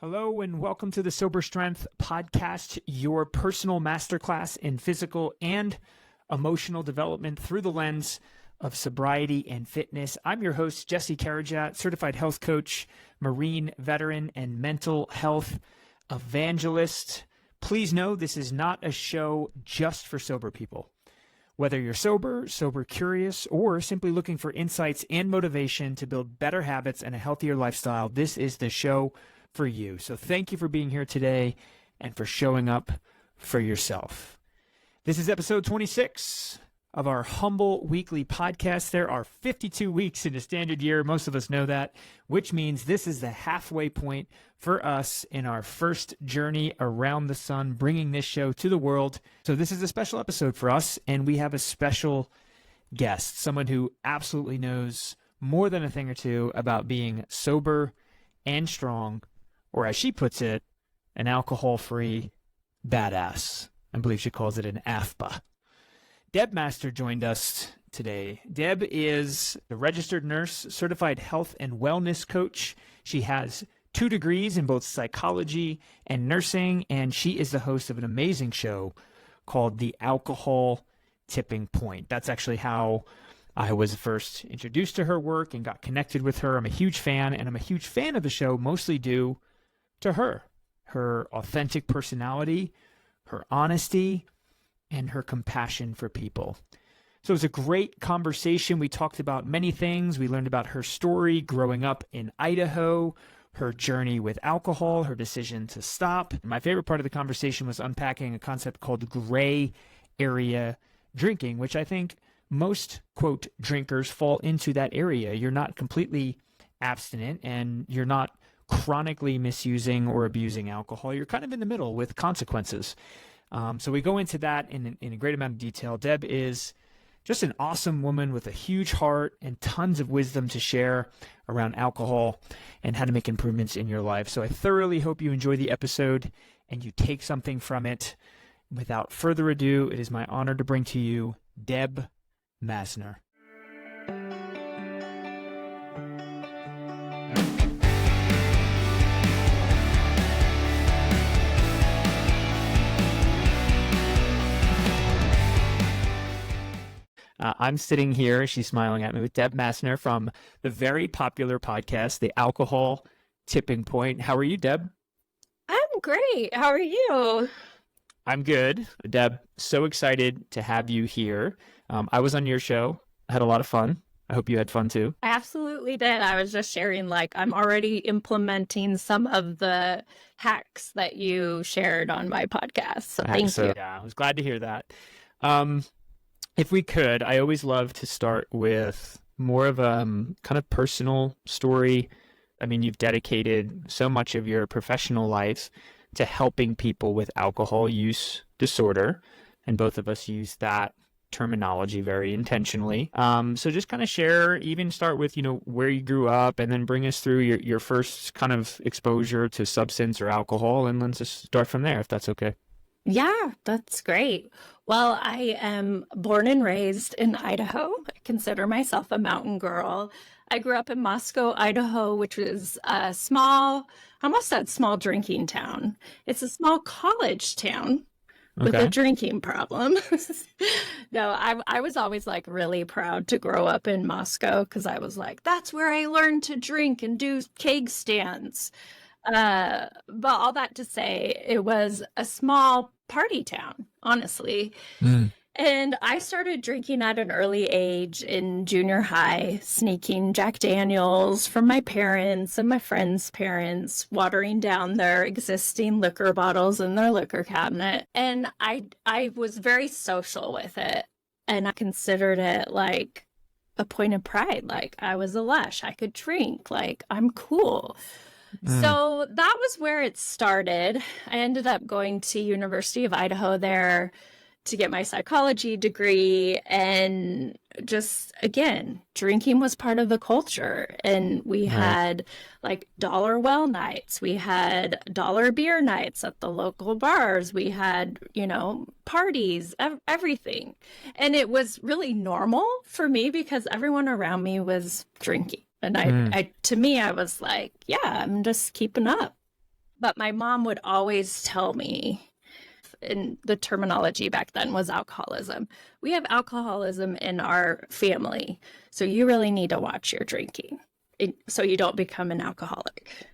Hello and welcome to the Sober Strength podcast, your personal masterclass in physical and emotional development through the lens of sobriety and fitness. I'm your host, Jesse Karajat, certified health coach, Marine veteran, and mental health evangelist. Please know this is not a show just for sober people. Whether you're sober curious, or simply looking for insights and motivation to build better habits and a healthier lifestyle, this is the show for you. So thank you for being here today and for showing up for yourself. This is episode 26 of our Humble Weekly podcast. There are 52 weeks in a standard year. Most of us know that, which means this is the halfway point for us in our first journey around the sun, bringing this show to the world. So this is a special episode for us, and we have a special guest, someone who absolutely knows more than a thing or two about being sober and strong, or as she puts it, an alcohol-free badass. I believe she calls it an AFBA. Deb Masner joined us today. Deb is a registered nurse, certified health and wellness coach. She has 2 degrees in both psychology and nursing, and she is the host of an amazing show called The Alcohol Tipping Point. That's actually how I was first introduced to her work and got connected with her. I'm a huge fan, and I'm a huge fan of the show, mostly due to her authentic personality, her honesty, and her compassion for people. So it was a great conversation. We talked about many things. We learned about her story growing up in Idaho, her journey with alcohol, her decision to stop. My favorite part of the conversation was unpacking a concept called gray area drinking, which I think most, quote, drinkers fall into that area. You're not completely abstinent and you're not chronically misusing or abusing alcohol. You're kind of in the middle with consequences. So we go into that in a great amount of detail. Deb is just an awesome woman with a huge heart and tons of wisdom to share around alcohol and how to make improvements in your life. So I thoroughly hope you enjoy the episode and you take something from it. Without further ado, it is my honor to bring to you Deb Masner. I'm sitting here, she's smiling at me, with Deb Masner from the very popular podcast, The Alcohol Tipping Point. How are you, Deb? I'm great. How are you? I'm good. Deb, so excited to have you here. I was on your show. I had a lot of fun. I hope you had fun too. I absolutely did. I was just sharing, I'm already implementing some of the hacks that you shared on my podcast. So thank you. Yeah, I was glad to hear that. If we could, I always love to start with more of a kind of personal story. I mean, you've dedicated so much of your professional life to helping people with alcohol use disorder, and both of us use that terminology very intentionally. So just kind of share, even start with, where you grew up, and then bring us through your first kind of exposure to substance or alcohol, and let's just start from there, if that's okay. Yeah, that's great. Well, I am born and raised in Idaho. I consider myself a mountain girl. I grew up in Moscow, Idaho, which is a small, I almost said small drinking town. It's a small college town with a drinking problem. No, I was always really proud to grow up in Moscow because I was like, that's where I learned to drink and do keg stands. But all that to say, it was a small party town, honestly. And I started drinking at an early age in junior high, sneaking Jack Daniels from my parents and my friends' parents, watering down their existing liquor bottles in their liquor cabinet. And I was very social with it. And I considered it like a point of pride. Like I was a lush. I could drink. Like I'm cool. So that was where it started. I ended up going to University of Idaho there to get my psychology degree. And just, again, drinking was part of the culture. And we had dollar well nights. We had dollar beer nights at the local bars. We had, parties, everything. And it was really normal for me because everyone around me was drinking. And I to me, I was like, yeah, I'm just keeping up. But my mom would always tell me, and the terminology back then was alcoholism. We have alcoholism in our family, so you really need to watch your drinking so you don't become an alcoholic,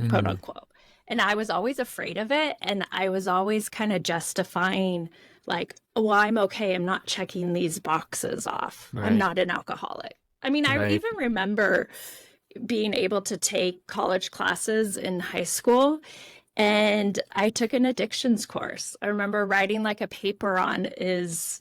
quote unquote. And I was always afraid of it. And I was always kind of justifying, like, well, I'm okay. I'm not checking these boxes off. Right. I'm not an alcoholic. I mean, I even remember being able to take college classes in high school, and I took an addictions course. I remember writing like a paper on is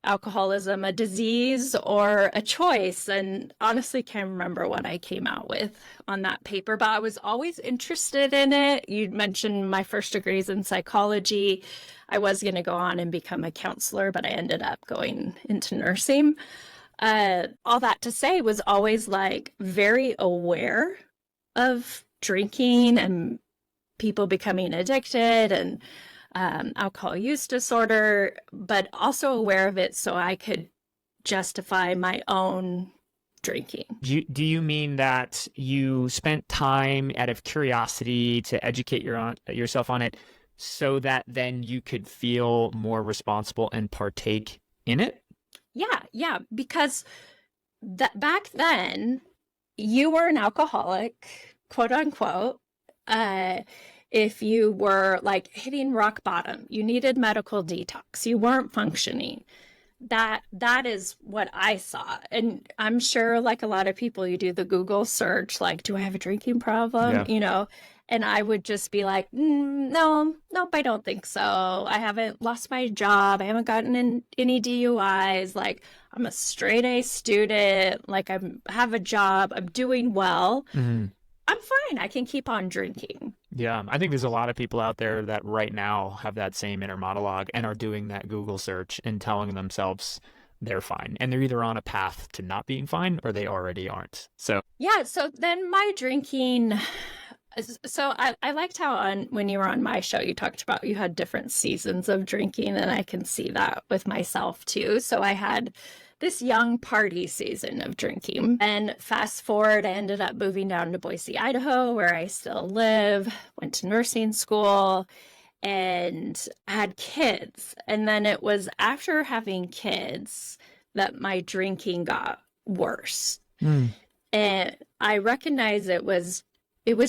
alcoholism a disease or a choice? And honestly can't remember what I came out with on that paper, but I was always interested in it. You mentioned my first degrees in psychology. I was going to go on and become a counselor, but I ended up going into nursing. All that to say, was always like very aware of drinking and people becoming addicted and alcohol use disorder, but also aware of it so I could justify my own drinking. Do you mean that you spent time out of curiosity to educate yourself on it so that then you could feel more responsible and partake in it? Yeah, because back then you were an alcoholic, quote unquote. If you were like hitting rock bottom, you needed medical detox, you weren't functioning. That is what I saw. And I'm sure, like a lot of people, you do the Google search, like, do I have a drinking problem? Yeah. And I would just be like, nope, I don't think so. I haven't lost my job. I haven't gotten in any DUIs. Like, I'm a straight A student. Like, I have a job. I'm doing well. Mm-hmm. I'm fine. I can keep on drinking. Yeah, I think there's a lot of people out there that right now have that same inner monologue and are doing that Google search and telling themselves they're fine. And they're either on a path to not being fine or they already aren't. So then my drinking. So I liked how when you were on my show, you talked about you had different seasons of drinking, and I can see that with myself too. So I had this young party season of drinking, and fast forward, I ended up moving down to Boise, Idaho, where I still live, went to nursing school, and had kids. And then it was after having kids that my drinking got worse. And I recognized it was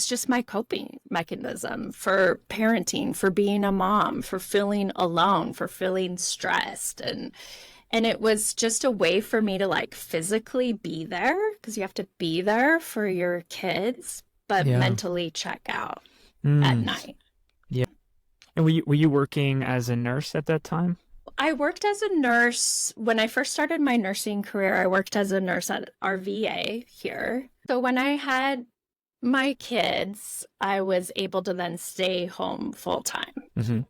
just my coping mechanism for parenting, for being a mom, for feeling alone, for feeling stressed. And it was just a way for me to like physically be there, because you have to be there for your kids, but mentally check out at night. Yeah. And were you working as a nurse at that time? I worked as a nurse. When I first started my nursing career, I worked as a nurse at our VA here. So when I had my kids, I was able to then stay home full time,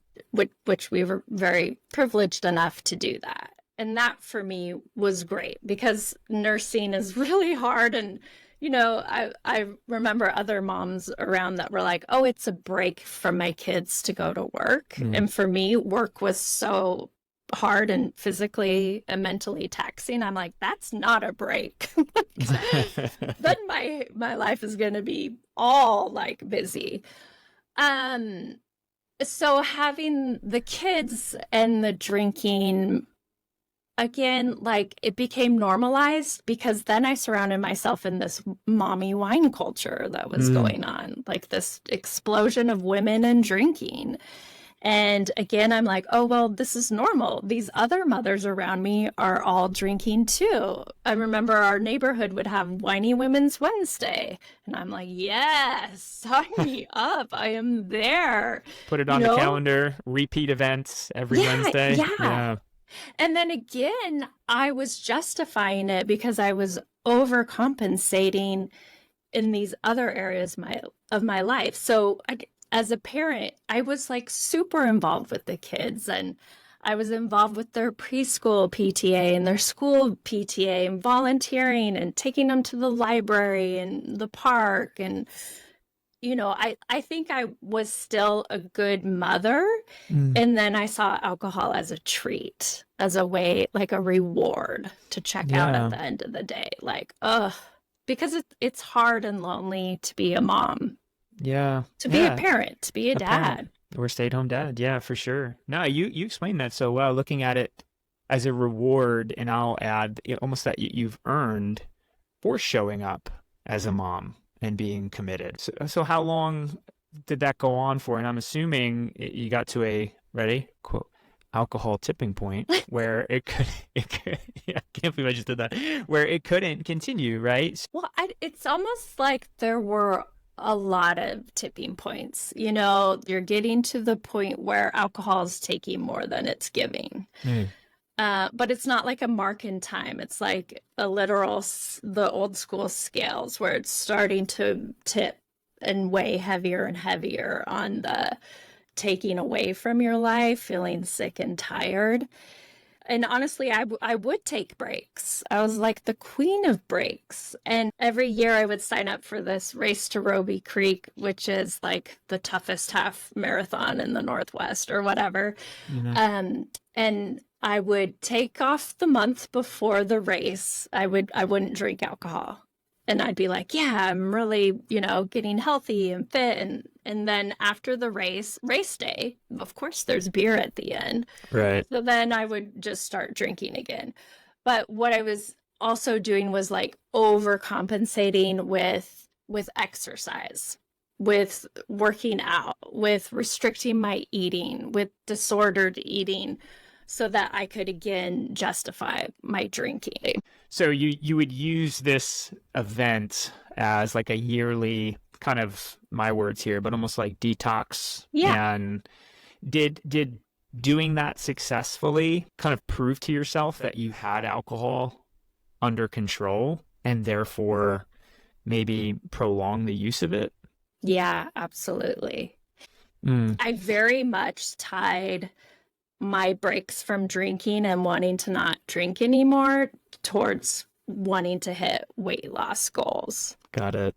which we were very privileged enough to do that. And that for me was great, because nursing is really hard. And, I remember other moms around that were like, oh, it's a break from my kids to go to work. And for me, work was so hard and physically and mentally taxing. I'm like, that's not a break. Then my life is going to be all like busy. So having the kids and the drinking, again, like it became normalized, because then I surrounded myself in this mommy wine culture that was going on, like this explosion of women and drinking. And again, I'm like, oh, well, this is normal. These other mothers around me are all drinking too. I remember our neighborhood would have Whiny Women's Wednesday. And I'm like, yes, sign me up. I am there. Put it on the calendar, repeat events every Wednesday. Yeah. And then again, I was justifying it because I was overcompensating in these other areas of my life. So as a parent, I was like super involved with the kids, and I was involved with their preschool PTA and their school PTA, and volunteering and taking them to the library and the park. And, I think I was still a good mother. And then I saw alcohol as a treat, as a way, like a reward to check out at the end of the day. Like, because it's hard and lonely to be a mom Yeah. to be a parent, to be a A parent dad. or stay-at-home dad. Yeah, for sure. No, you explained that so well, looking at it as a reward, and I'll add almost that you've earned for showing up as a mom and being committed. So how long did that go on for? And I'm assuming you got to a, ready, quote, alcohol tipping point where yeah, I can't believe I just did that, where it couldn't continue, right? Well, it's almost like there were a lot of tipping points. You know, you're getting to the point where alcohol is taking more than it's giving. Mm. But it's not like a mark in time. It's like a literal, the old school scales where it's starting to tip and weigh heavier and heavier on the taking away from your life, feeling sick and tired. And honestly, I would take breaks. I was like the queen of breaks. And every year I would sign up for this race to Roby Creek, which is like the toughest half marathon in the Northwest or whatever. Mm-hmm. And I would take off the month before the race. I wouldn't drink alcohol. And I'd be like, yeah, I'm really, getting healthy and fit. And then after the race day, of course, there's beer at the end. Right. So then I would just start drinking again. But what I was also doing was like overcompensating with exercise, with working out, with restricting my eating, with disordered eating, so that I could again justify my drinking. So you would use this event as like a yearly kind of, my words here, but almost like detox. Yeah. And did doing that successfully kind of prove to yourself that you had alcohol under control and therefore maybe prolong the use of it? Yeah, absolutely. Mm. I very much tied my breaks from drinking and wanting to not drink anymore towards wanting to hit weight loss goals. Got it.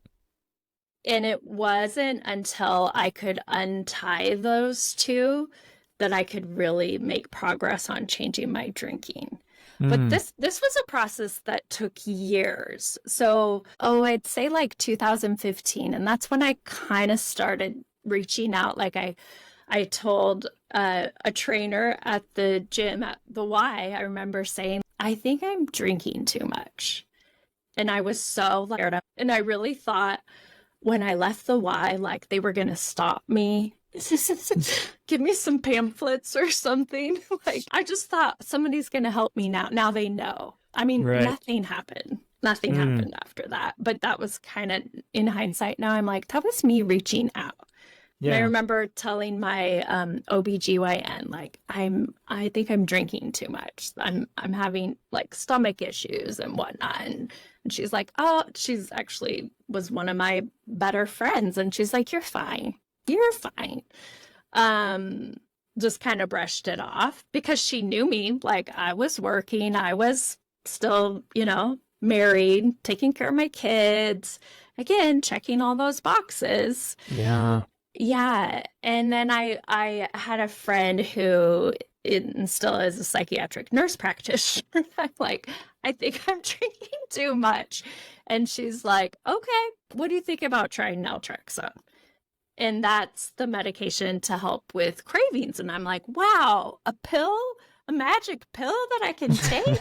And it wasn't until I could untie those two that I could really make progress on changing my drinking. But this was a process that took years. So, I'd say like 2015, and that's when I kind of started reaching out. Like I told a trainer at the gym at the Y, I remember saying, I think I'm drinking too much. And I was so like, and I really thought when I left the Y, like they were going to stop me, give me some pamphlets or something. Like, I just thought somebody's going to help me now. Now they know. I mean, Right. Nothing happened. Nothing happened after that. But that was kind of, in hindsight now, I'm like, that was me reaching out. Yeah. And I remember telling my OBGYN, like, I think I'm drinking too much. I'm having like stomach issues and whatnot. And she's like, oh, she's actually was one of my better friends. And she's like, you're fine. You're fine. Just kind of brushed it off because she knew me. Like, I was working. I was still, married, taking care of my kids. Again, checking all those boxes. Yeah. Yeah. And then I had a friend who still is a psychiatric nurse practitioner. I'm like, I think I'm drinking too much. And she's like, okay, what do you think about trying naltrexone? And that's the medication to help with cravings. And I'm like, wow, a pill, a magic pill that I can take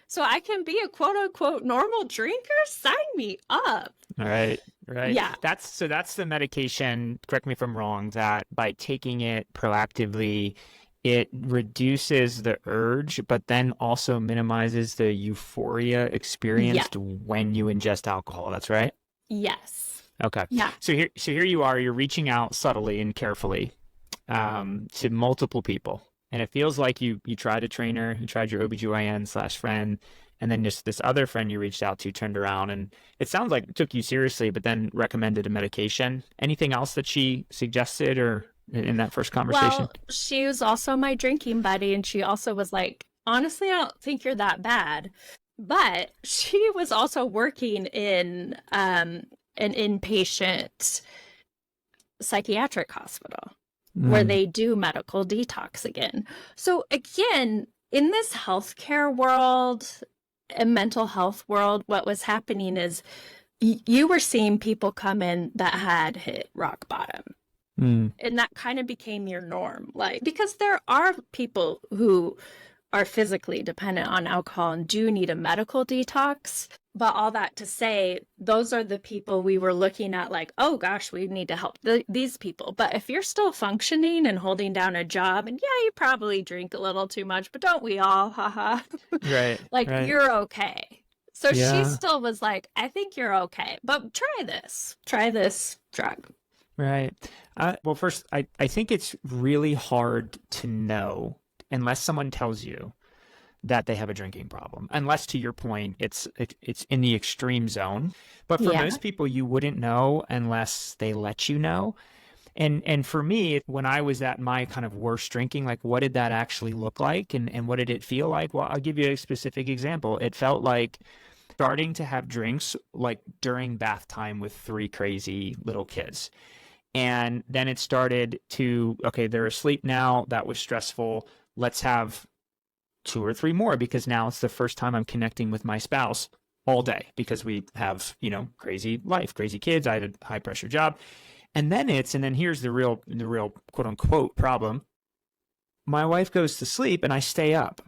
so I can be a quote unquote normal drinker? Sign me up. Right. Yeah. That's the medication, correct me if I'm wrong, that by taking it proactively, it reduces the urge, but then also minimizes the euphoria experienced when you ingest alcohol. That's right? Yes. Okay. Yeah. So here you are, you're reaching out subtly and carefully to multiple people. And it feels like you tried a trainer, you tried your OBGYN/friend, and then just this other friend you reached out to turned around, and it sounds like it took you seriously, but then recommended a medication. Anything else that she suggested or in that first conversation? Well, she was also my drinking buddy, and she also was like, honestly, I don't think you're that bad. But she was also working in an inpatient psychiatric hospital where they do medical detox again. So again, in this healthcare world and mental health world, what was happening is you were seeing people come in that had hit rock bottom. And that kind of became your norm, like, because there are people who are physically dependent on alcohol and do need a medical detox. But all that to say, those are the people we were looking at like, oh gosh, we need to help these people. But if you're still functioning and holding down a job, and yeah, you probably drink a little too much, but don't we all? Haha. Right. Like, right. You're okay. So Yeah. she still was like, I think you're okay, but try this drug. Right. Well, first, I think it's really hard to know unless someone tells you that they have a drinking problem. Unless, to your point, it's in the extreme zone. But for most people, you wouldn't know unless they let you know. And for me, when I was at my kind of worst drinking, like, what did that actually look like? And what did it feel like? Well, I'll give you a specific example. It felt like starting to have drinks like during bath time with 3 crazy little kids. And then it started to, okay, they're asleep now. That was stressful. Let's have 2 or 3 more, because now it's the first time I'm connecting with my spouse all day, because we have, crazy life, crazy kids. I had a high pressure job. And then here's the real quote unquote problem. My wife goes to sleep and I stay up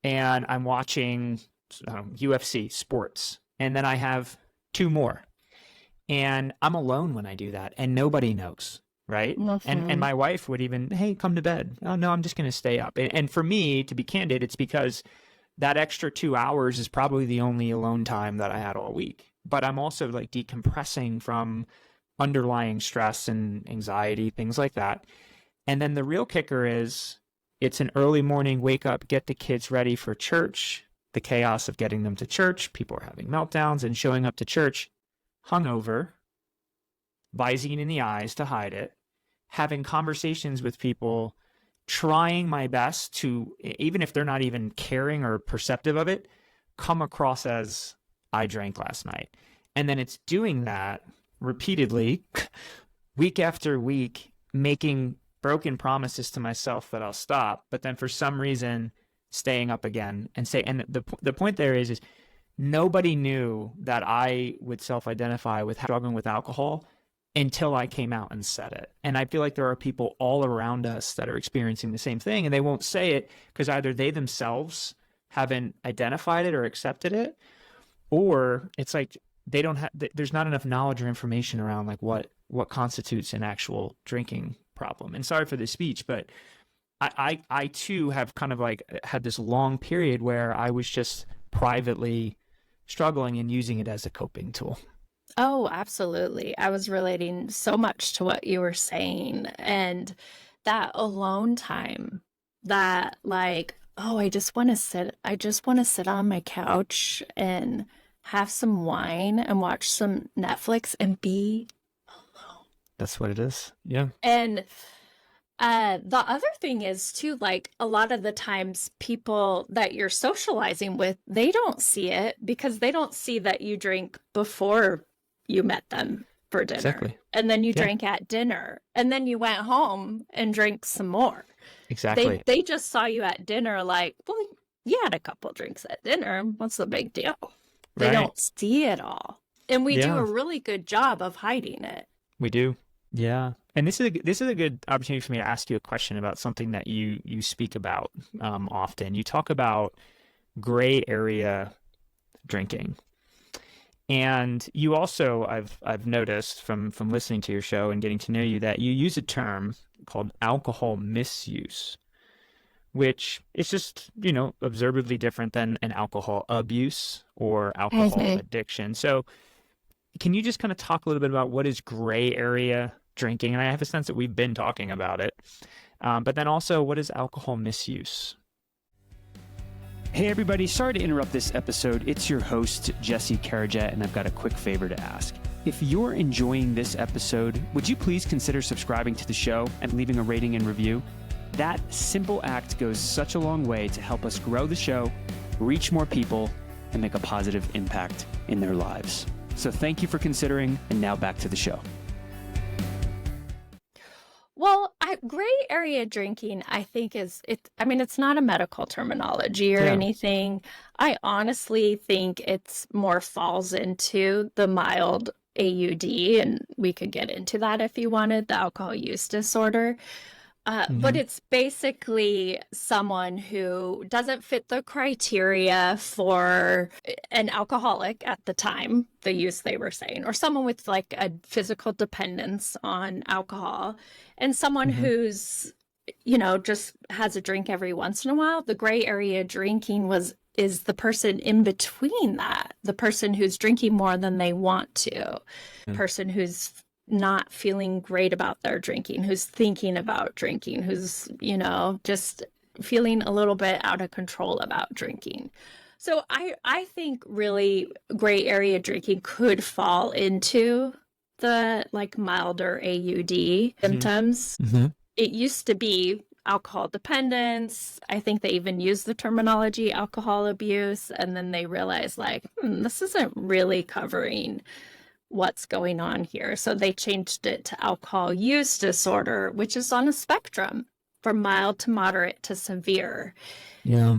and I'm watching UFC sports. And then I have 2 more. And I'm alone when I do that, and nobody knows, right? And my wife would even, hey, come to bed. Oh, no, I'm just going to stay up. And for me, to be candid, it's because that extra 2 hours is probably the only alone time that I had all week. But I'm also like decompressing from underlying stress and anxiety, things like that. And then the real kicker is it's an early morning wake up, get the kids ready for church, the chaos of getting them to church. People are having meltdowns and showing up to church hungover, Visine in the eyes to hide it, having conversations with people, trying my best to, even if they're not even caring or perceptive of it, come across as I drank last night. And then it's doing that repeatedly, week after week, making broken promises to myself that I'll stop, but then for some reason staying up again and the point there is nobody knew that I would self-identify with struggling with alcohol until I came out and said it. And I feel like there are people all around us that are experiencing the same thing, and they won't say it because either they themselves haven't identified it or accepted it, or it's like they don't have, there's not enough knowledge or information around like what constitutes an actual drinking problem. And sorry for the speech, but I too have kind of like had this long period where I was just privately struggling and using it as a coping tool. Oh, absolutely. I was relating so much to what you were saying, and that alone time, that like, oh, I just want to sit on my couch and have some wine and watch some Netflix and be alone. That's what it is. Yeah. And the other thing is too, like a lot of the times people that you're socializing with, they don't see it because they don't see that you drink before you met them for dinner. Exactly. And then you drank at dinner, and then you went home and drank some more. Exactly. They just saw you at dinner like, well, you had a couple drinks at dinner. What's the big deal? They don't see it all. And we do a really good job of hiding it. We do. Yeah. And this is a good opportunity for me to ask you a question about something that you speak about often. You talk about gray area drinking. And you also, I've noticed from listening to your show and getting to know you, that you use a term called alcohol misuse, which is just, observably different than an alcohol abuse or alcohol addiction. So can you just kind of talk a little bit about what is gray area drinking? And I have a sense that we've been talking about it. But then also, what is alcohol misuse? Hey everybody, sorry to interrupt this episode. It's your host, Jesse Karajet, and I've got a quick favor to ask. If you're enjoying this episode, would you please consider subscribing to the show and leaving a rating and review? That simple act goes such a long way to help us grow the show, reach more people, and make a positive impact in their lives. So thank you for considering, and now back to the show. Well, I Gray area drinking, I think it's not a medical terminology or anything. I honestly think it's more falls into the mild AUD, and we could get into that if you wanted, the alcohol use disorder. But it's basically someone who doesn't fit the criteria for an alcoholic at the time, the use they were saying, or someone with like a physical dependence on alcohol, and someone who's, just has a drink every once in a while. The gray area drinking is the person in between that, the person who's drinking more than they want to, the person who's not feeling great about their drinking, who's thinking about drinking, who's, just feeling a little bit out of control about drinking. So I think really gray area drinking could fall into the like milder AUD symptoms. It used to be alcohol dependence. I think they even used the terminology alcohol abuse, and then they realized like, this isn't really covering what's going on here. So they changed it to alcohol use disorder, which is on a spectrum from mild to moderate to severe. Yeah.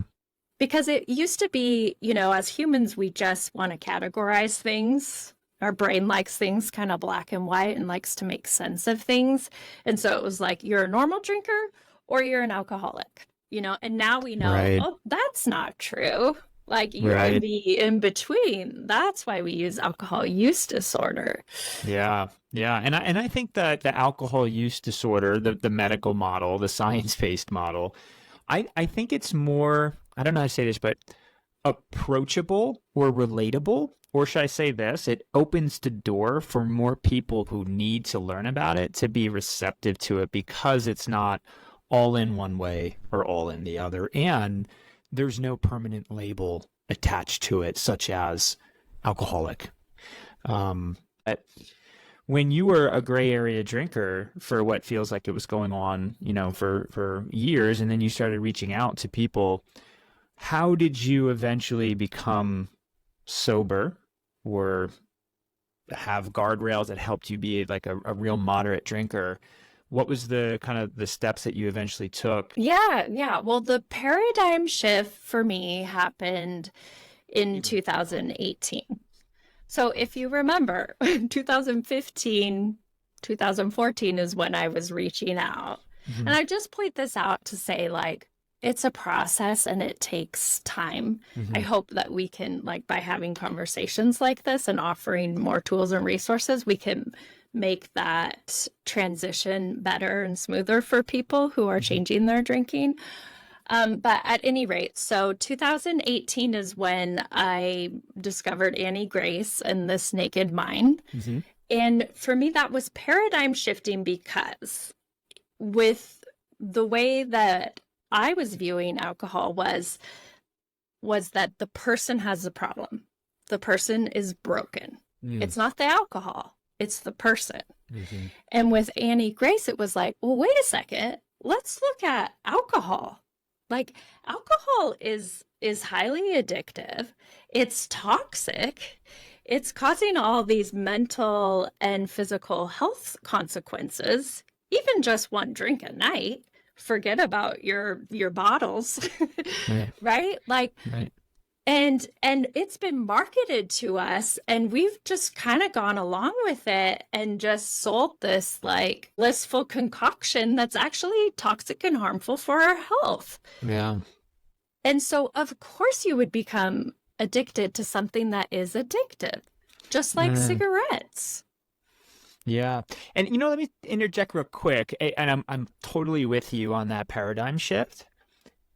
Because it used to be, as humans, we just want to categorize things. Our brain likes things kind of black and white and likes to make sense of things. And so it was like, you're a normal drinker or you're an alcoholic, and now we know, oh, that's not true. Like you're going to be in between. That's why we use alcohol use disorder. Yeah. Yeah. And I think that the alcohol use disorder, the medical model, the science-based model, I think it's more, I don't know how to say this, but approachable or relatable. Or should I say this? It opens the door for more people who need to learn about it to be receptive to it, because it's not all in one way or all in the other. And there's no permanent label attached to it, such as alcoholic. When you were a gray area drinker for what feels like it was going on, for years, and then you started reaching out to people, how did you eventually become sober or have guardrails that helped you be like a real moderate drinker? What was the kind of the steps that you eventually took? Yeah. Well, the paradigm shift for me happened in 2018. So if you remember, 2015, 2014 is when I was reaching out. And I just point this out to say, like, it's a process and it takes time. I hope that we can, like, by having conversations like this and offering more tools and resources, we can make that transition better and smoother for people who are changing their drinking. But at any rate, so 2018 is when I discovered Annie Grace and This Naked Mind. And for me, that was paradigm shifting, because with the way that I was viewing alcohol was that the person has a problem. The person is broken. It's not the alcohol. It's the person. And with Annie Grace, it was like, well, wait a second. Let's look at alcohol. Like, alcohol is highly addictive. It's toxic. It's causing all these mental and physical health consequences. Even just one drink a night. Forget about your bottles, right? Like, and it's been marketed to us, and we've just kind of gone along with it and just sold this like blissful concoction that's actually toxic and harmful for our health. Yeah. And so, of course, you would become addicted to something that is addictive, just like cigarettes. Yeah. And, let me interject real quick. And I'm totally with you on that paradigm shift.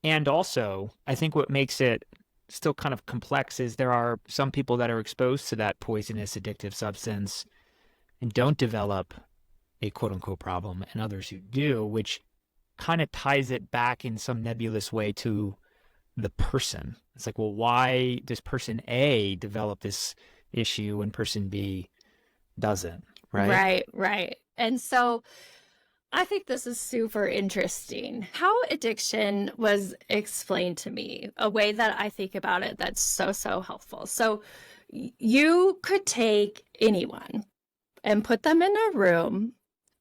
And also, I think what makes it still kind of complex is there are some people that are exposed to that poisonous addictive substance and don't develop a quote unquote problem, and others who do, which kind of ties it back in some nebulous way to the person. It's like, well, why does person A develop this issue and person B doesn't? Right. And so I think this is super interesting. How addiction was explained to me, a way that I think about it that's so helpful. So you could take anyone and put them in a room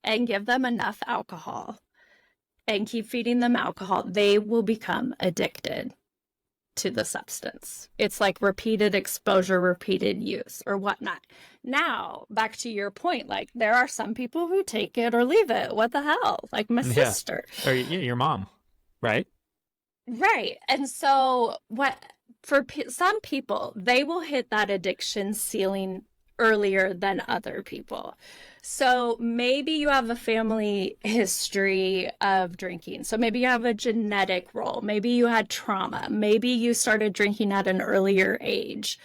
and give them enough alcohol and keep feeding them alcohol, they will become addicted to the substance. It's like repeated exposure, repeated use, or whatnot. Now, back to your point, like there are some people who take it or leave it. What the hell? Like my sister. Or your mom, right? Right. And so some people, they will hit that addiction ceiling earlier than other people. So maybe you have a family history of drinking. So maybe you have a genetic role. Maybe you had trauma. Maybe you started drinking at an earlier age.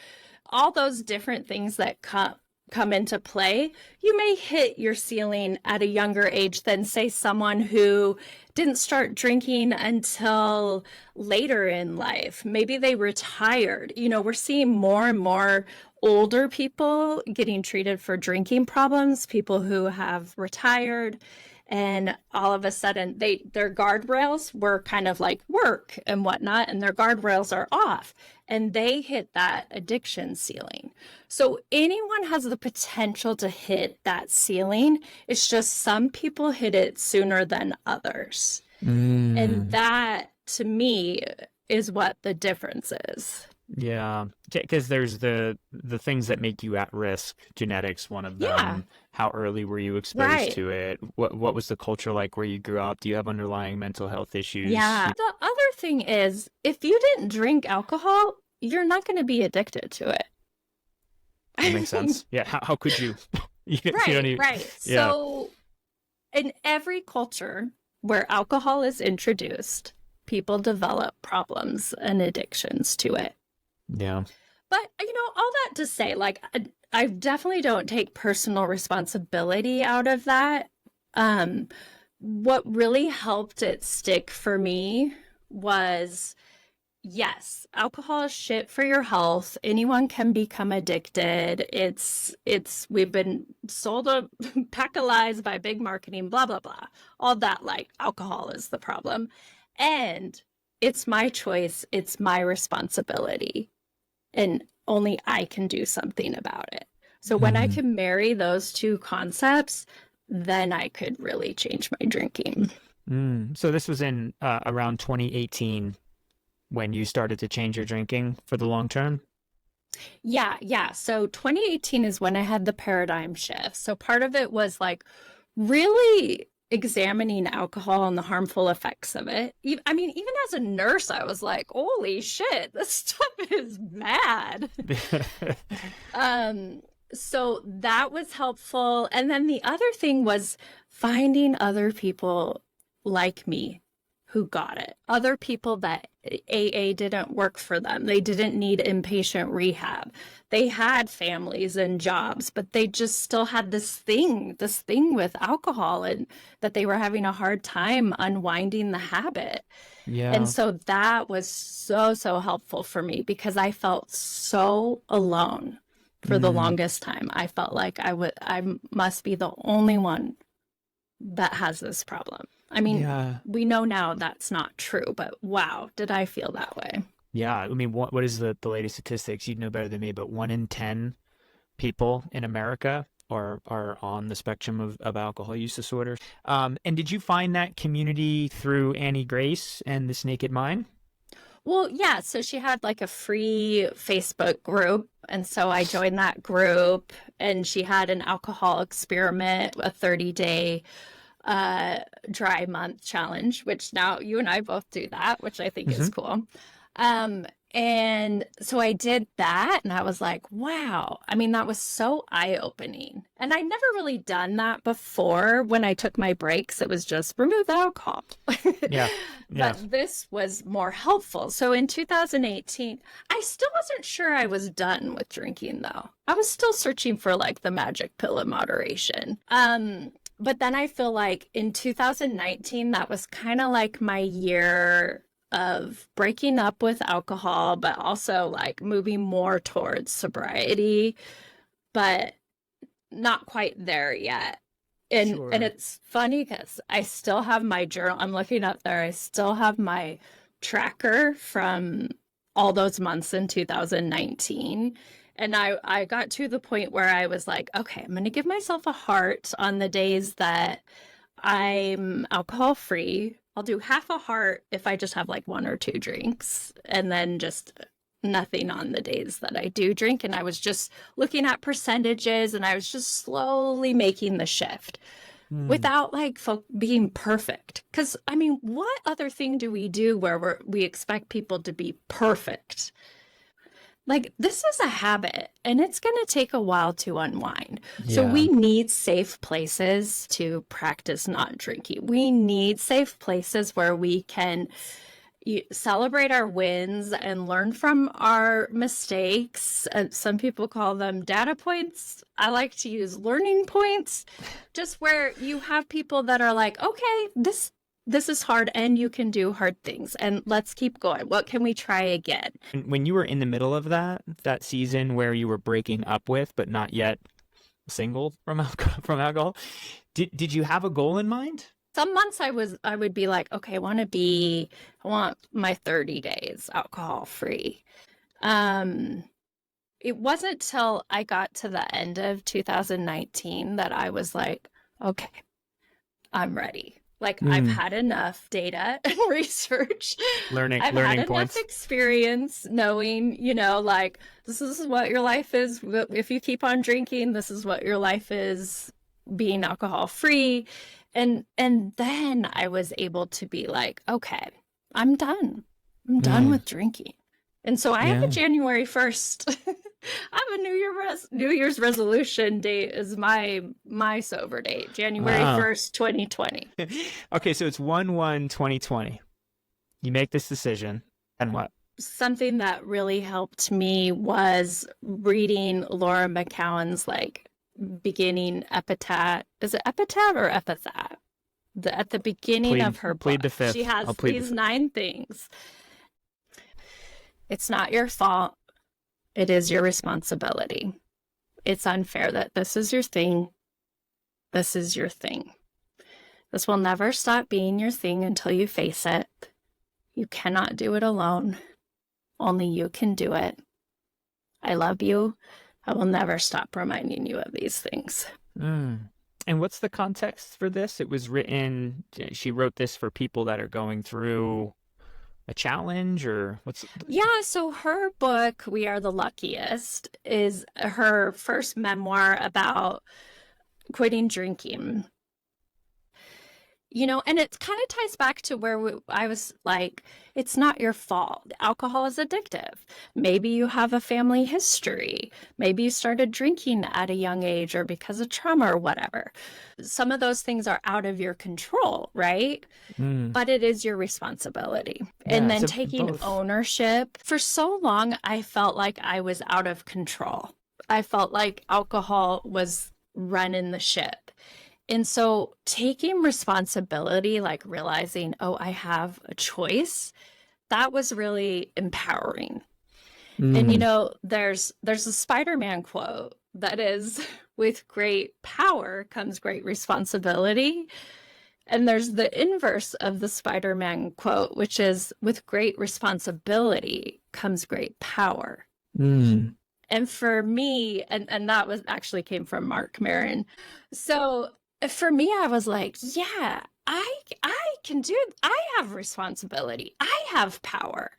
All those different things that come into play, you may hit your ceiling at a younger age than, say, someone who didn't start drinking until later in life. Maybe they retired. We're seeing more and more older people getting treated for drinking problems, people who have retired, and all of a sudden their guardrails were kind of like work and whatnot, and their guardrails are off, and they hit that addiction ceiling. So anyone has the potential to hit that ceiling. It's just some people hit it sooner than others. And that, to me, is what the difference is. Yeah, because there's the things that make you at risk. Genetics, one of them. Yeah. How early were you exposed to it? What was the culture like where you grew up? Do you have underlying mental health issues? Yeah. The other thing is, if you didn't drink alcohol, you're not going to be addicted to it. That makes sense. Yeah. How could you? Right. Yeah. So in every culture where alcohol is introduced, people develop problems and addictions to it. Yeah. But, all that to say, like, I definitely don't take personal responsibility out of that. What really helped it stick for me was, yes, alcohol is shit for your health. Anyone can become addicted. We've been sold a pack of lies by big marketing, blah, blah, blah. All that, like, alcohol is the problem. And it's my choice. It's my responsibility. And only I can do something about it. So when I can marry those two concepts, then I could really change my drinking. So this was in around 2018 when you started to change your drinking for the long term? Yeah. So 2018 is when I had the paradigm shift. So part of it was like really examining alcohol and the harmful effects of it. I mean, even as a nurse, I was like, holy shit, this stuff is bad. So that was helpful. And then the other thing was finding other people like me who got it. Other people that AA didn't work for them. They didn't need inpatient rehab. They had families and jobs, but they just still had this thing with alcohol, and that they were having a hard time unwinding the habit. Yeah. And so that was so helpful for me, because I felt so alone for the longest time. I felt like I must be the only one that has this problem. I mean, we know now that's not true, but wow, did I feel that way. Yeah. I mean, what is the latest statistics? You'd know better than me, but 1 in 10 people in America are on the spectrum of alcohol use disorder. And did you find that community through Annie Grace and This Naked Mind? Well, yeah. So she had like a free Facebook group. And so I joined that group, and she had an alcohol experiment, a 30-day dry month challenge, which now you and I both do that, which I think is cool. And so I did that, and I was like, wow. I mean, that was so eye-opening. And I never really done that before. When I took my breaks, it was just remove the alcohol. Yeah. But this was more helpful. So in 2018, I still wasn't sure I was done with drinking, though. I was still searching for like the magic pill of moderation. But then I feel like in 2019, that was kind of like my year of breaking up with alcohol, but also like moving more towards sobriety, but not quite there yet. And it's funny because I still have my journal. I'm looking up there. I still have my tracker from all those months in 2019. And I got to the point where I was like, okay, I'm going to give myself a heart on the days that I'm alcohol free, I'll do half a heart if I just have like 1 or 2 drinks, and then just nothing on the days that I do drink. And I was just looking at percentages, and I was just slowly making the shift without like being perfect. Because I mean, what other thing do we do where we expect people to be perfect? Like, this is a habit, and it's going to take a while to unwind. Yeah. So we need safe places to practice not drinking. We need safe places where we can celebrate our wins and learn from our mistakes. Some people call them data points. I like to use learning points, just where you have people that are like, okay, this is hard and you can do hard things, and let's keep going. What can we try again? When you were in the middle of that season where you were breaking up with, but not yet single from alcohol, did you have a goal in mind? Some months I would be like, okay, I want my 30 days alcohol free. It wasn't till I got to the end of 2019 that I was like, okay, I'm ready. Like, I've had enough data and research. Learning I've had points. enough experience knowing, like, this is what your life is. If you keep on drinking, this is what your life is, being alcohol free. And then I was able to be like, okay, I'm done. I'm done with drinking. And so I have a January 1st. I have a New Year's resolution date as my sober date, January 1st, 2020. Okay, so it's 1/1/2020. You make this decision, and what? Something that really helped me was reading Laura McCowan's beginning epitaph. Is it epitaph or epitaph? At the beginning of her book, plead the fifth. she has these 9 things. It's not your fault. It is your responsibility. It's unfair that this is your thing. This is your thing. This will never stop being your thing until you face it. You cannot do it alone. Only you can do it. I love you. I will never stop reminding you of these things. And what's the context for this? It was written, she wrote this for people that are going through a challenge, or what's? Yeah, so her book, We Are the Luckiest, is her first memoir about quitting drinking. And it kind of ties back to where I was like, it's not your fault. Alcohol is addictive. Maybe you have a family history. Maybe you started drinking at a young age or because of trauma or whatever. Some of those things are out of your control, right? But it is your responsibility. Yeah, and then so taking both. ownership. For so long, I felt like I was out of control. I felt like alcohol was running the ship. And so taking responsibility, like realizing, oh, I have a choice, that was really empowering. And, there's a Spider-Man quote that is, with great power comes great responsibility. And there's the inverse of the Spider-Man quote, which is, with great responsibility comes great power. And for me, and that was actually came from Mark Maron. So for me, I was like, yeah, I can do it. I have responsibility. I have power.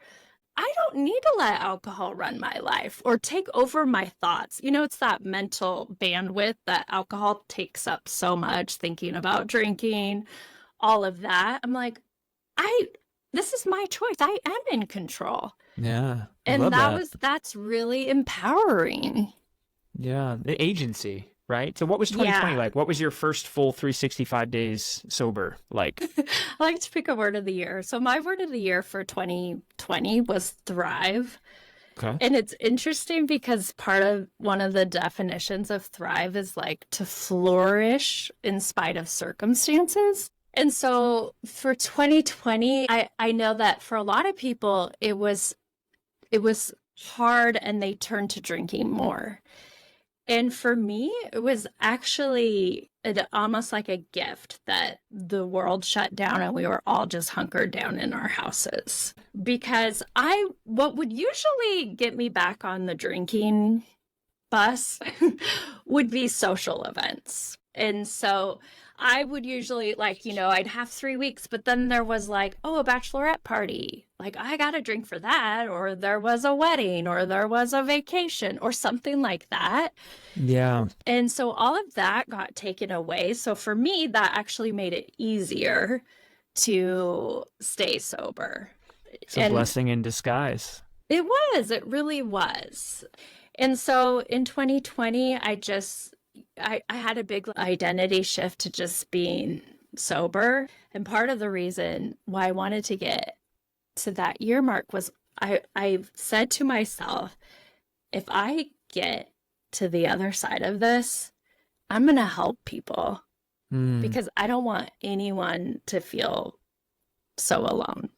I don't need to let alcohol run my life or take over my thoughts. It's that mental bandwidth that alcohol takes up so much, thinking about drinking, all of that. I'm like, this is my choice. I am in control. Yeah. And that's really empowering. Yeah. The agency. Right? So what was 2020 like? What was your first full 365 days sober like? I like to pick a word of the year. So my word of the year for 2020 was thrive. Okay. And it's interesting because one of the definitions of thrive is like to flourish in spite of circumstances. And so for 2020, I know that for a lot of people, it was hard and they turned to drinking more. And for me, it was actually almost like a gift that the world shut down and we were all just hunkered down in our houses. Because what would usually get me back on the drinking bus would be social events. And so I would usually like, I'd have 3 weeks, but then there was like, oh, a bachelorette party. Like I got a drink for that, or there was a wedding, or there was a vacation, or something like that. Yeah. And so all of that got taken away. So for me, that actually made it easier to stay sober. It's a blessing in disguise. It really was. And so in 2020, I had a big identity shift to just being sober. And part of the reason why I wanted to get to that year mark was I said to myself, if I get to the other side of this, I'm going to help people because I don't want anyone to feel so alone.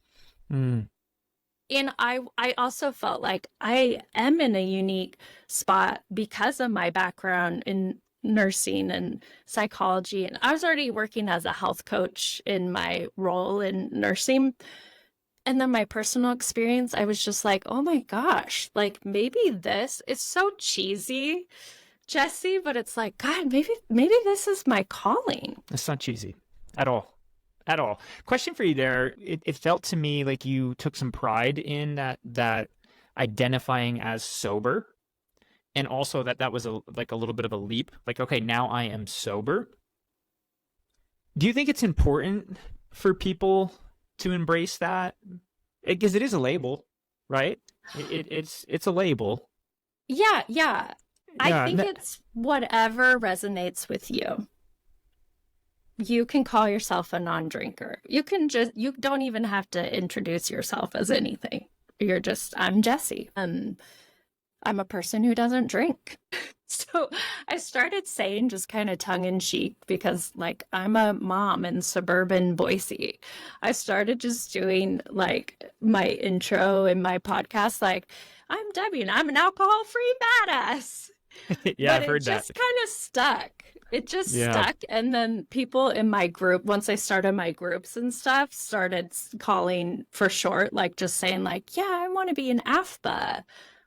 And I also felt like I am in a unique spot because of my background in nursing and psychology. And I was already working as a health coach in my role in nursing. And then my personal experience, I was just like, oh my gosh, like maybe this is so cheesy, Jesse, but it's like, God, maybe this is my calling. It's not cheesy at all. At all. Question for you there. It felt to me like you took some pride in that identifying as sober, and also that was a little bit of a leap. Like, okay, now I am sober. Do you think it's important for people to embrace that? Because it is a label, right? It's a label. Yeah. I think it's whatever resonates with you. You can call yourself a non-drinker. You don't even have to introduce yourself as anything. You're just, I'm Jesse. I'm a person who doesn't drink. So I started saying just kind of tongue in cheek because like I'm a mom in suburban Boise. I started just doing like my intro in my podcast, like I'm Debbie and I'm an alcohol-free badass. Yeah, but I've heard that. It just kind of stuck. It just stuck. And then people in my group, once I started my groups and stuff, started calling for short, like just saying like, yeah, I want to be an AFBA,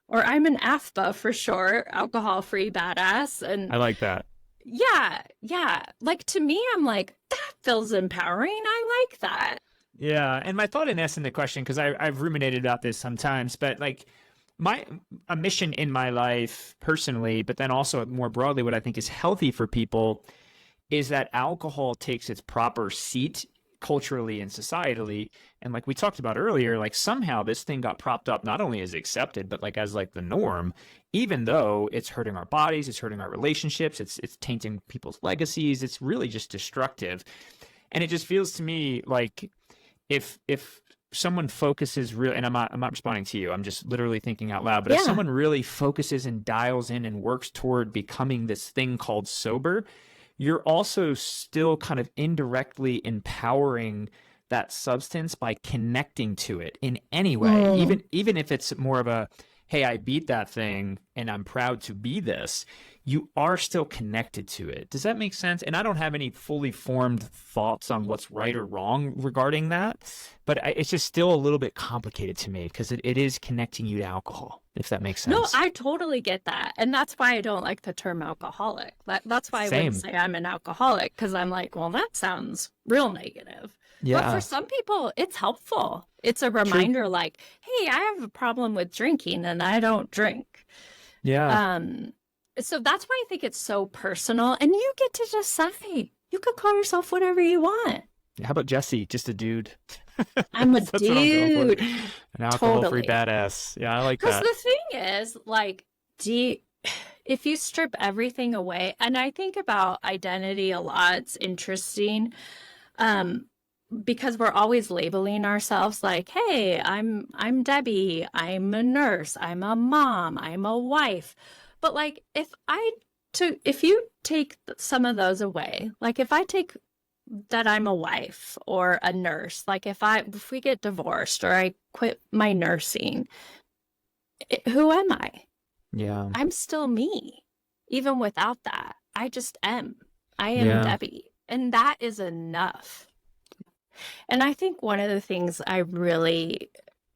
or I'm an AFBA for short, alcohol-free badass. And I like that. Yeah. Like to me, I'm like, that feels empowering. I like that. Yeah. And my thought in asking the question, because I've ruminated about this sometimes, but like a mission in my life personally, but then also more broadly, what I think is healthy for people is that alcohol takes its proper seat culturally and societally. And like we talked about earlier, like somehow this thing got propped up not only as accepted, but like as like the norm, even though it's hurting our bodies, it's hurting our relationships, it's tainting people's legacies. It's really just destructive. And it just feels to me like if someone focuses really, and I'm not responding to you, I'm just literally thinking out loud, but if someone really focuses and dials in and works toward becoming this thing called sober, you're also still kind of indirectly empowering that substance by connecting to it in any way, even if it's more of a, hey, I beat that thing and I'm proud to be this, you are still connected to it. Does that make sense? And I don't have any fully formed thoughts on what's right or wrong regarding that, but it's just still a little bit complicated to me because it is connecting you to alcohol, if that makes sense. No, I totally get that. And that's why I don't like the term alcoholic. That's why I wouldn't say I'm an alcoholic, because I'm like, well, that sounds real negative. Yeah. But for some people, it's helpful. It's a reminder like, hey, I have a problem with drinking and I don't drink. Yeah. So that's why I think it's so personal, and you get to decide. You could call yourself whatever you want. How about Jesse? Just a dude. I'm a dude. An alcohol-free badass. Yeah, I like that. Because the thing is, like, if you strip everything away, and I think about identity a lot, it's interesting, because we're always labeling ourselves like, hey, I'm Debbie, I'm a nurse, I'm a mom, I'm a wife. But like, if you take some of those away, like if I take that I'm a wife or a nurse, like if we get divorced or I quit my nursing, who am I? Yeah. I'm still me. Even without that, I just am. I am Debbie. And that is enough. And I think one of the things I really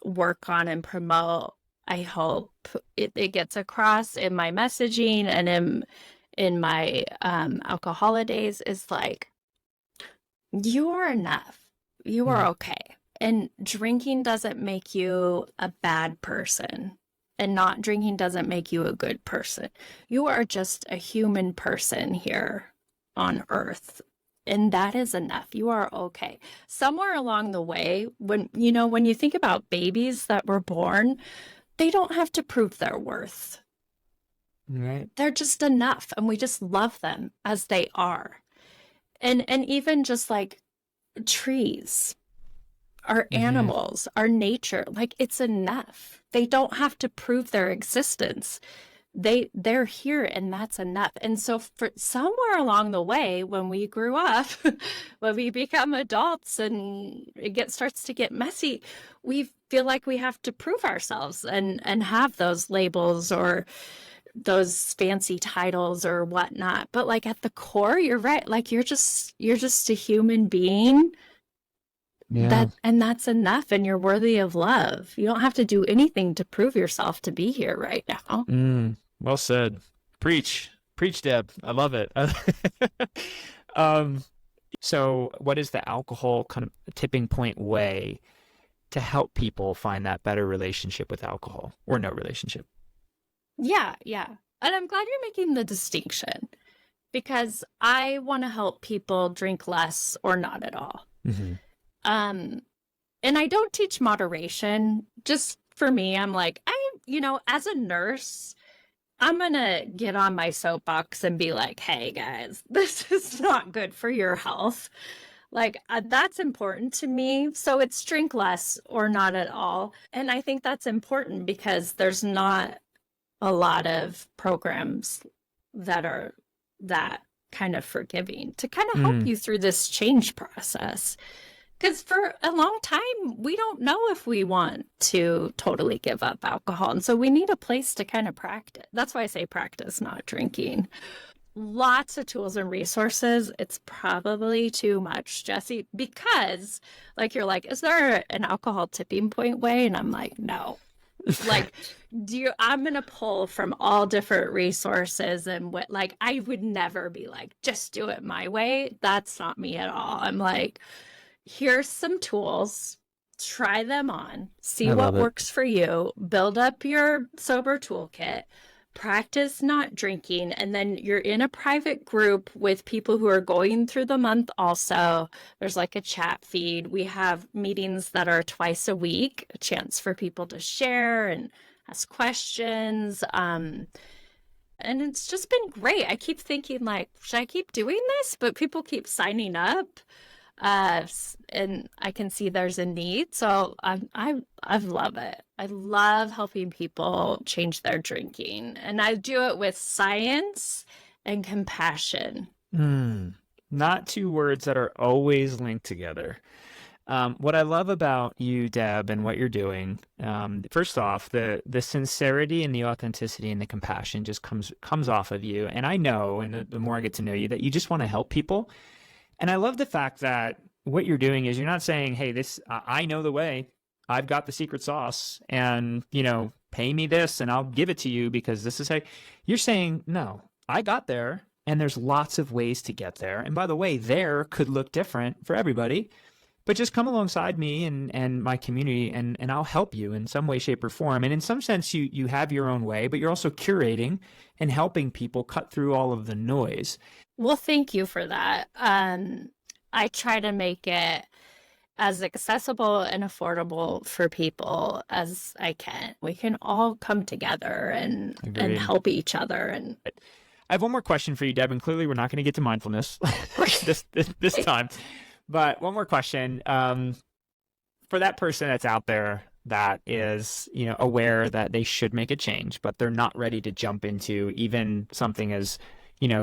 work on and promote, I hope it gets across in my messaging and in my alcohol days, is like, You are enough. You are okay. And drinking doesn't make you a bad person. And not drinking doesn't make you a good person. You are just a human person here on earth. And that is enough. You are okay. Somewhere along the way, when you think about babies that were born, they don't have to prove their worth. Right. They're just enough. And we just love them as they are. And even just like trees, our animals, our nature, like it's enough. They don't have to prove their existence. They're here and that's enough. And so for somewhere along the way, when we grew up, when we become adults and starts to get messy, we feel like we have to prove ourselves and have those labels or those fancy titles or whatnot. But like at the core, you're right. Like you're just a human being. Yeah. That's enough, and you're worthy of love. You don't have to do anything to prove yourself to be here right now. Well said. Preach, Deb. I love it. So what is the alcohol kind of tipping point way to help people find that better relationship with alcohol or no relationship? Yeah. And I'm glad you're making the distinction because I want to help people drink less or not at all. And I don't teach moderation. Just for me, I'm like, as a nurse, I'm going to get on my soapbox and be like, hey guys, this is not good for your health. Like that's important to me. So it's drink less or not at all. And I think that's important because there's not a lot of programs that are that kind of forgiving to kind of help you through this change process. Because for a long time, we don't know if we want to totally give up alcohol. And so we need a place to kind of practice. That's why I say practice, not drinking. Lots of tools and resources. It's probably too much, Jesse, because like, you're like, is there an alcohol tipping point way? And I'm like, no. Like, I'm going to pull from all different resources and I would never be like, just do it my way. That's not me at all. I'm like, here's some tools, try them on, see what works for you, build up your sober toolkit, practice not drinking, and then you're in a private group with people who are going through the month also. There's like a chat feed. We have meetings that are twice a week, a chance for people to share and ask questions. And it's just been great. I keep thinking like, should I keep doing this? But people keep signing up. And I can see there's a need. So I love it. I love helping people change their drinking. And I do it with science and compassion. Not two words that are always linked together. What I love about you, Deb, and what you're doing, first off, the sincerity and the authenticity and the compassion just comes off of you. And I know, and the more I get to know you, that you just want to help people. And I love the fact that what you're doing is you're not saying, hey, I know the way. I've got the secret sauce and, pay me this and I'll give it to you because this is how you're saying, no, I got there and there's lots of ways to get there. And by the way, there could look different for everybody, but just come alongside me and my community and I'll help you in some way, shape or form. And in some sense, you have your own way, but you're also curating and helping people cut through all of the noise. Well, thank you for that. I try to make it as accessible and affordable for people as I can. We can all come together and help each other. And I have one more question for you, Deb, and clearly we're not going to get to mindfulness this time. But one more question. For that person that's out there that is, aware that they should make a change, but they're not ready to jump into even something as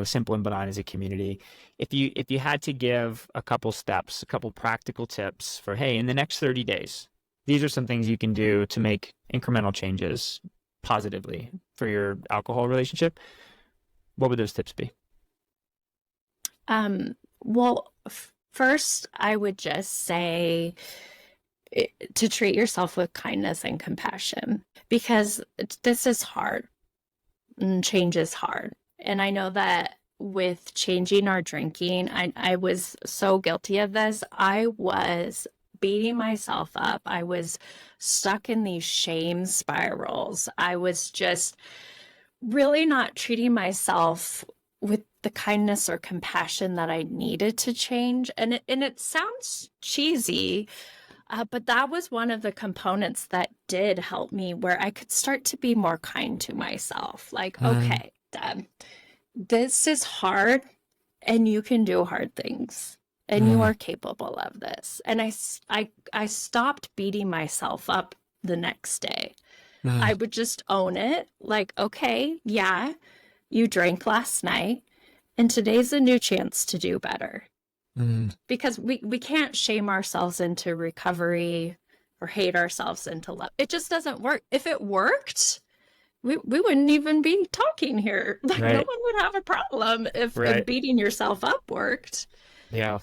simple and benign as a community. If you had to give a couple steps, a couple practical tips for, hey, in the next 30 days, these are some things you can do to make incremental changes positively for your alcohol relationship, what would those tips be? Well, first, I would just say to treat yourself with kindness and compassion because this is hard and change is hard. And I know that with changing our drinking. I was so guilty of this. I was beating myself up. I was stuck in these shame spirals. I was just really not treating myself with the kindness or compassion that I needed to change. And it sounds cheesy, but that was one of the components that did help me, where I could start to be more kind to myself. Like, okay, Deb, this is hard and you can do hard things and you are capable of this. And I stopped beating myself up the next day. I would just own it. Like, okay, yeah, you drank last night and today's a new chance to do better. Because we can't shame ourselves into recovery or hate ourselves into love. It just doesn't work. If it worked, we wouldn't even be talking here. Like, no one would have a problem if beating yourself up worked. Yeah.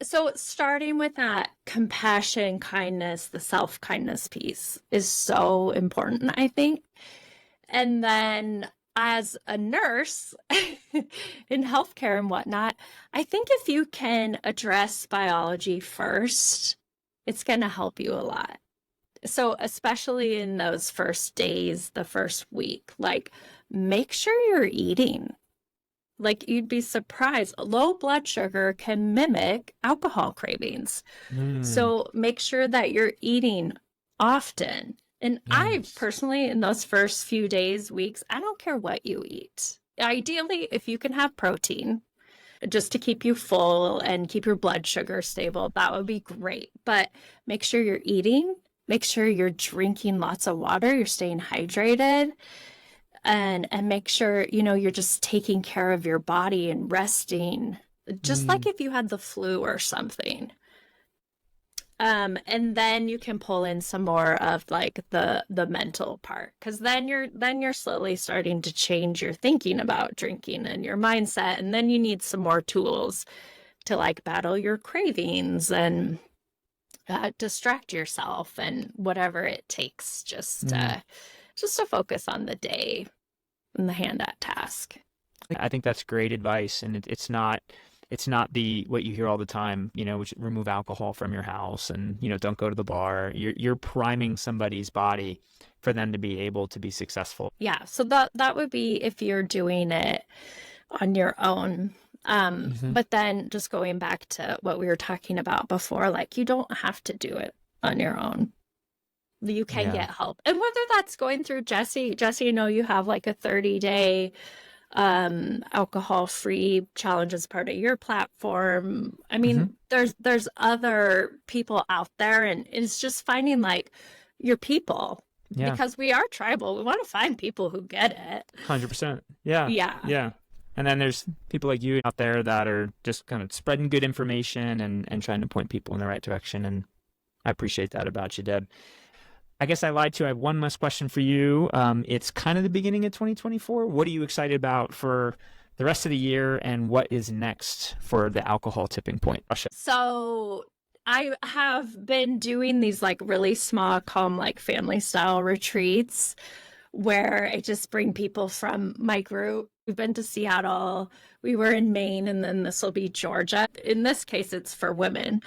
So starting with that compassion, kindness, the self-kindness piece is so important, I think. And then as a nurse in healthcare and whatnot, I think if you can address biology first, it's going to help you a lot. So especially in those first days, the first week, like, make sure you're eating. Like, you'd be surprised. Low blood sugar can mimic alcohol cravings. So make sure that you're eating often. And I personally, in those first few days, weeks, I don't care what you eat. Ideally, if you can have protein, just to keep you full and keep your blood sugar stable, that would be great. But make sure you're eating. Make sure you're drinking lots of water. You're staying hydrated. And make sure, you're just taking care of your body and resting, just like if you had the flu or something. And then you can pull in some more of like the mental part, because then you're slowly starting to change your thinking about drinking and your mindset. And then you need some more tools to like battle your cravings and distract yourself and whatever it takes, just to focus on the day and the hand at task. I think that's great advice, and it's not the what you hear all the time, which remove alcohol from your house and don't go to the bar. You're priming somebody's body for them to be able to be successful. Yeah, so that would be if you're doing it on your own. But then just going back to what we were talking about before, like, you don't have to do it on your own. You can get help. And whether that's going through Jesse, you have like a 30-day alcohol-free challenge as part of your platform. I mean, there's other people out there, and it's just finding like your people. Yeah. Because we are tribal. We want to find people who get it. 100%. Yeah. Yeah. Yeah. And then there's people like you out there that are just kind of spreading good information and trying to point people in the right direction. And I appreciate that about you, Deb. I guess I lied to you. I have one last question for you. It's kind of the beginning of 2024. What are you excited about for the rest of the year, and what is next for the alcohol tipping point? So I have been doing these like really small, calm, like family style retreats where I just bring people from my group. We've been to Seattle, we were in Maine, and then this will be Georgia. In this case, it's for women.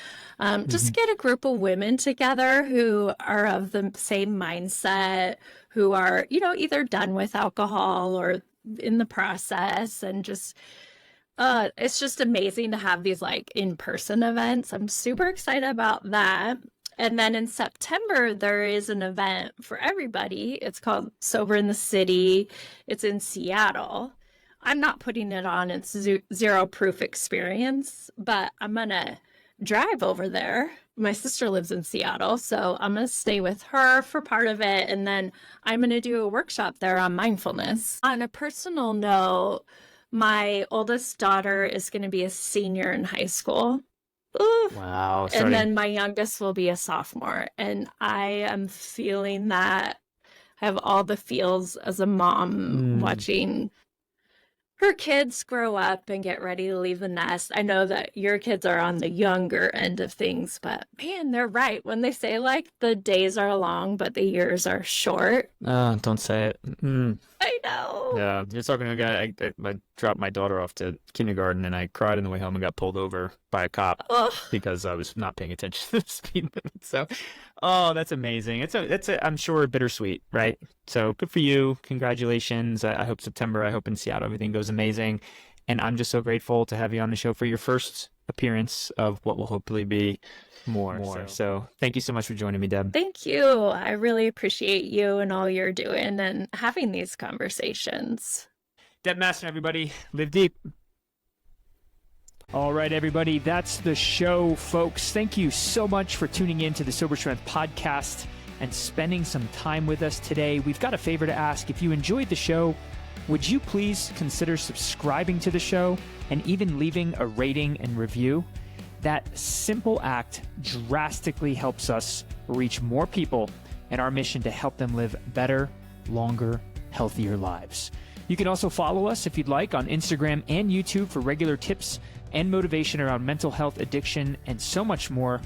Just get a group of women together who are of the same mindset, who are, either done with alcohol or in the process. And just, it's just amazing to have these like in-person events. I'm super excited about that. And then in September, there is an event for everybody. It's called Sober in the City. It's in Seattle. I'm not putting it on. It's zero proof experience, but I'm going to drive over there. My sister lives in Seattle, so I'm going to stay with her for part of it. And then I'm going to do a workshop there on mindfulness. On a personal note, my oldest daughter is going to be a senior in high school. Ooh. Wow. And then my youngest will be a sophomore. And I am feeling that. I have all the feels as a mom watching her kids grow up and get ready to leave the nest. I know that your kids are on the younger end of things, but man, they're right when they say like the days are long, but the years are short. Don't say it. I know. Yeah, you're talking to a guy. I dropped my daughter off to kindergarten, and I cried on the way home and got pulled over by a cop Ugh. because I was not paying attention to the speed limit. So, oh, that's amazing. I'm sure bittersweet, right? So good for you. Congratulations. I hope I hope in Seattle everything goes amazing. And I'm just so grateful to have you on the show for your first appearance of what will hopefully be more. So thank you so much for joining me, Deb. Thank you. I really appreciate you and all you're doing and having these conversations. Deb Masner, everybody. Live deep. All right, everybody, that's the show, folks. Thank you so much for tuning in to the Sober Strength podcast and spending some time with us today. We've got a favor to ask. If you enjoyed the show, would you please consider subscribing to the show and even leaving a rating and review? That simple act drastically helps us reach more people in our mission to help them live better, longer, healthier lives. You can also follow us if you'd like on Instagram and YouTube for regular tips and motivation around mental health, addiction, and so much more.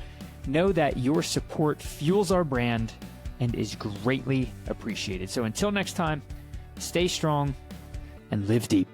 Know that your support fuels our brand and is greatly appreciated. So until next time, stay strong and live deep.